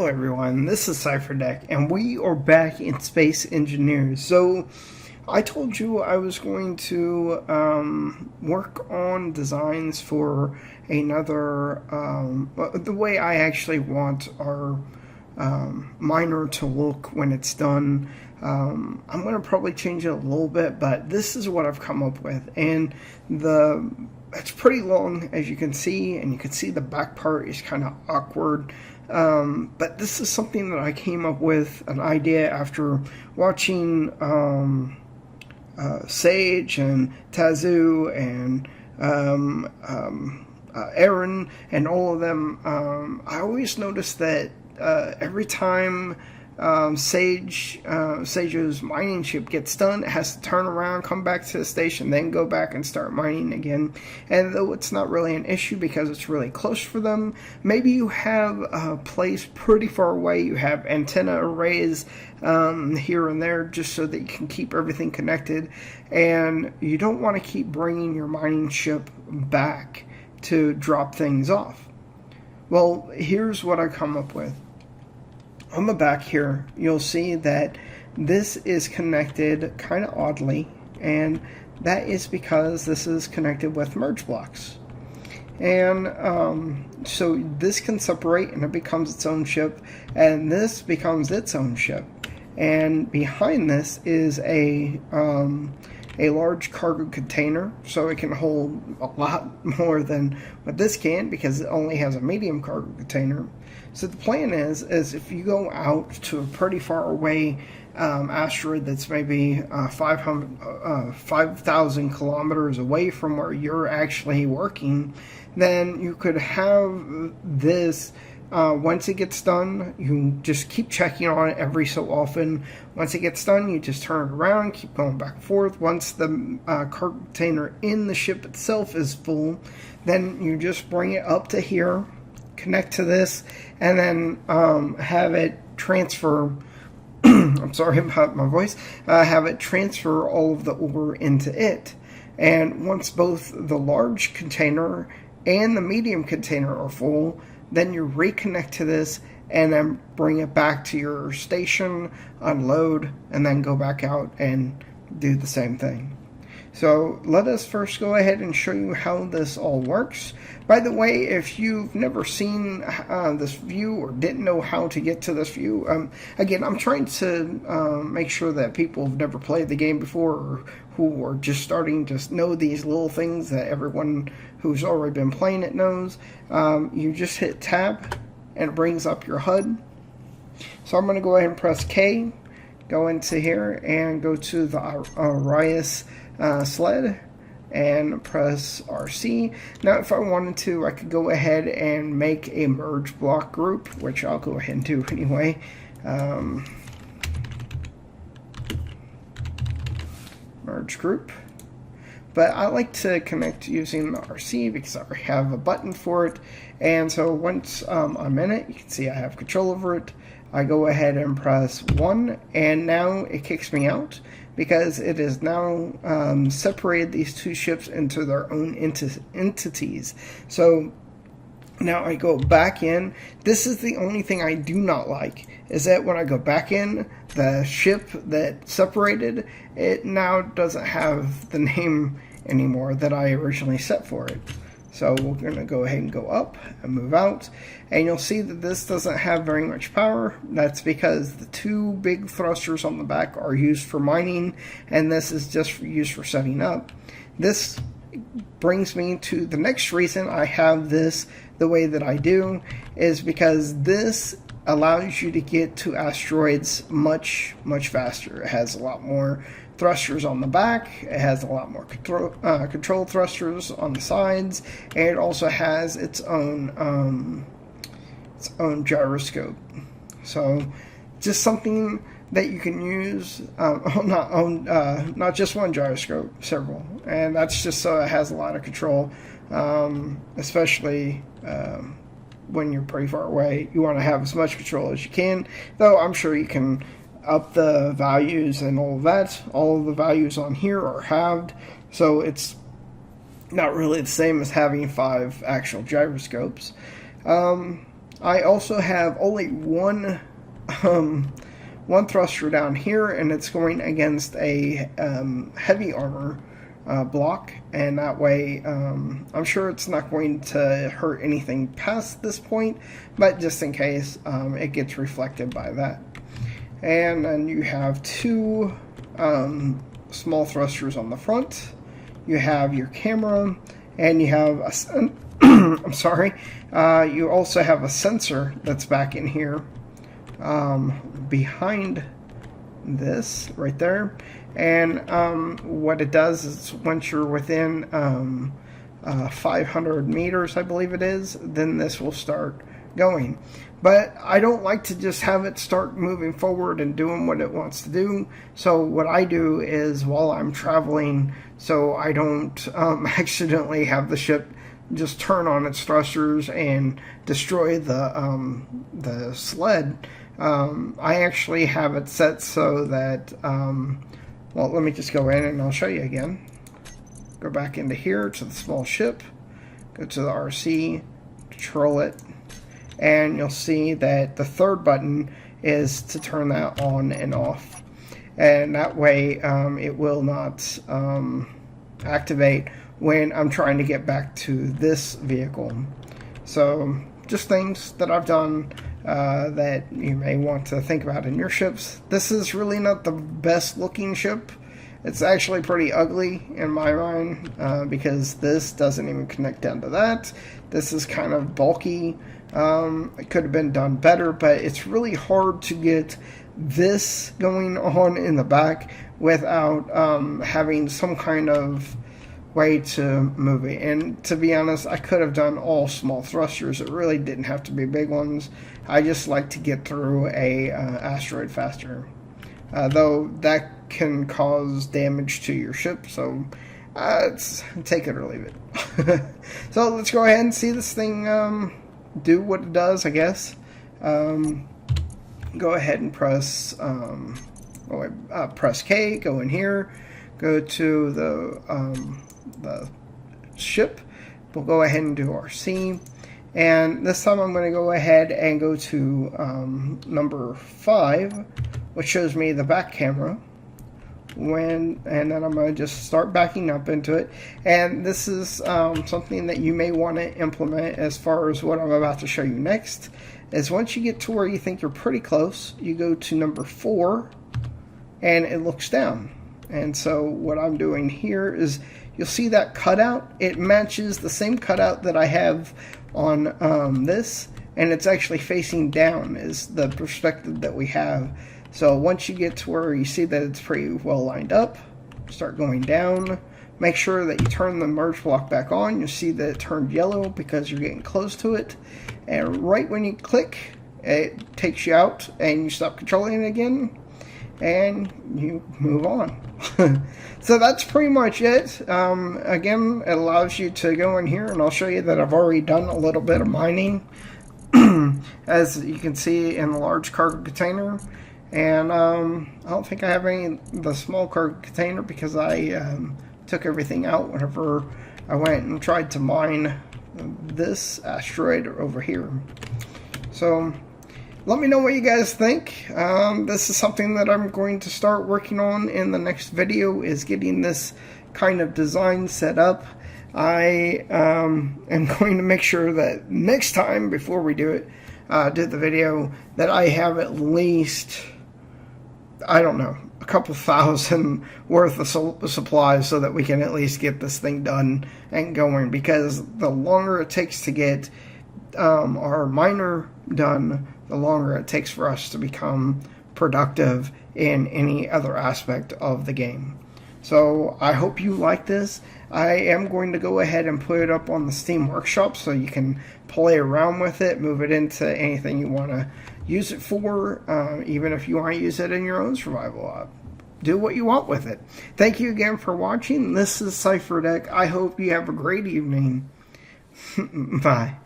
Hello everyone, this is Cipher Dec, and we are back in Space Engineers. So, I told you I was going to work on designs for another, the way I actually want our miner to look when it's done. I'm going to probably change it a little bit, but this is what I've come up with, and it's pretty long, as you can see, and you can see the back part is kind of awkward. But this is something that I came up with, an idea after watching Sage and Tazu and Aaron and all of them. I always noticed that every time Sage's mining ship gets done, it has to turn around, come back to the station, then go back and start mining again. And though it's not really an issue because it's really close for them, maybe you have a place pretty far away, you have antenna arrays here and there just so that you can keep everything connected, and you don't want to keep bringing your mining ship back to drop things off. Well, here's what I come up with. On the back here, you'll see that this is connected kind of oddly, and that is because this is connected with merge blocks. And so this can separate and it becomes its own ship, and this becomes its own ship. And behind this is a large cargo container, so it can hold a lot more than what this can because it only has a medium cargo container. So the plan is if you go out to a pretty far away asteroid that's maybe 5,000 kilometers away from where you're actually working, then you could have this. Once it gets done, you just keep checking on it every so often. Once it gets done, you just turn it around, keep going back and forth. Once the cargo container in the ship itself is full, then you just bring it up to here, connect to this, and then have it transfer. I'm sorry about my voice. Have it transfer all of the ore into it. And once both the large container and the medium container are full, then you reconnect to this and then bring it back to your station, unload, and then go back out and do the same thing. So let us first go ahead and show you how this all works. By the way, if you've never seen this view or didn't know how to get to this view, again, I'm trying to make sure that people have never played the game before or who are just starting to know these little things that everyone who's already been playing it knows. You just hit tab and it brings up your HUD. So I'm going to go ahead and press K, go into here and go to the Orius sled and press RC. Now if I wanted to, I could go ahead and make a merge block group, which I'll go ahead and do anyway. Merge group. But I like to connect using the RC because I already have a button for it. And so once I'm in it, you can see I have control over it. I go ahead and press 1, and now it kicks me out because it has now separated these two ships into their own entities. So now I go back in. This is the only thing I do not like, is that when I go back in, the ship that separated, it now doesn't have the name anymore that I originally set for it. So we're going to go ahead and go up and move out. And you'll see that this doesn't have very much power. That's because the two big thrusters on the back are used for mining, and this is just used for setting up. This brings me to the next reason I have this the way that I do, is because this allows you to get to asteroids much faster. It has a lot more thrusters on the back, it has a lot more control thrusters on the sides, and it also has its own gyroscope. So just something that you can use, not just one gyroscope, several, and that's just so it has a lot of control, especially when you're pretty far away. You want to have as much control as you can, though I'm sure you can up the values and all of that. All of the values on here are halved, so it's not really the same as having 5 actual gyroscopes. I also have only one thruster down here, and it's going against a heavy armor block, and that way I'm sure it's not going to hurt anything past this point, but just in case it gets reflected by that. And then you have two small thrusters on the front, you have your camera, and you have a I'm sorry, you also have a sensor that's back in here behind this right there. And what it does is once you're within 500 meters, I believe it is, then this will start going. But I don't like to just have it start moving forward and doing what it wants to do. So what I do is, while I'm traveling, so I don't accidentally have the ship just turn on its thrusters and destroy the sled, I actually have it set so that well, let me just go in and I'll show you again. Go back into here to the small ship, go to the RC, control it, and you'll see that the third button is to turn that on and off. And that way it will not activate when I'm trying to get back to this vehicle. So just things that I've done that you may want to think about in your ships. This is really not the best looking ship. It's actually pretty ugly in my mind because this doesn't even connect down to that. This is kind of bulky. It could have been done better, but it's really hard to get this going on in the back without having some kind of way to move it. And to be honest, I could have done all small thrusters. It really didn't have to be big ones. I just like to get through a asteroid faster, though that can cause damage to your ship, so it's take it or leave it. So let's go ahead and see this thing do what it does, I guess. Go ahead and press press K, go in here, go to the ship. We'll go ahead and do RC, and this time I'm going to go ahead and go to number 5, which shows me the back camera. And then I'm going to just start backing up into it, and this is something that you may want to implement as far as what I'm about to show you next. Is once you get to where you think you're pretty close, you go to number 4 and it looks down. And so what I'm doing here is, you'll see that cutout, it matches the same cutout that I have on this, and it's actually facing down is the perspective that we have. So once you get to where you see that it's pretty well lined up, start going down. Make sure that you turn the merge block back on. You'll see that it turned yellow because you're getting close to it. And right when you click, it takes you out and you stop controlling it again. And you move on. So that's pretty much it. Again, it allows you to go in here, and I'll show you that I've already done a little bit of mining. As you can see in the large cargo container. And I don't think I have any the small cargo container because I took everything out whenever I went and tried to mine this asteroid over here. So let me know what you guys think. This is something that I'm going to start working on in the next video, is getting this kind of design set up. I am going to make sure that next time, before we do it, do the video, that I have at least, I don't know, a couple thousand worth of supplies so that we can at least get this thing done and going, because the longer it takes to get our miner done, the longer it takes for us to become productive in any other aspect of the game. So I hope you like this. I am going to go ahead and put it up on the Steam Workshop so you can play around with it, move it into anything you want to use it for, even if you want to use it in your own survival. Do what you want with it. Thank you again for watching. This is Cipherdec. I hope you have a great evening. Bye.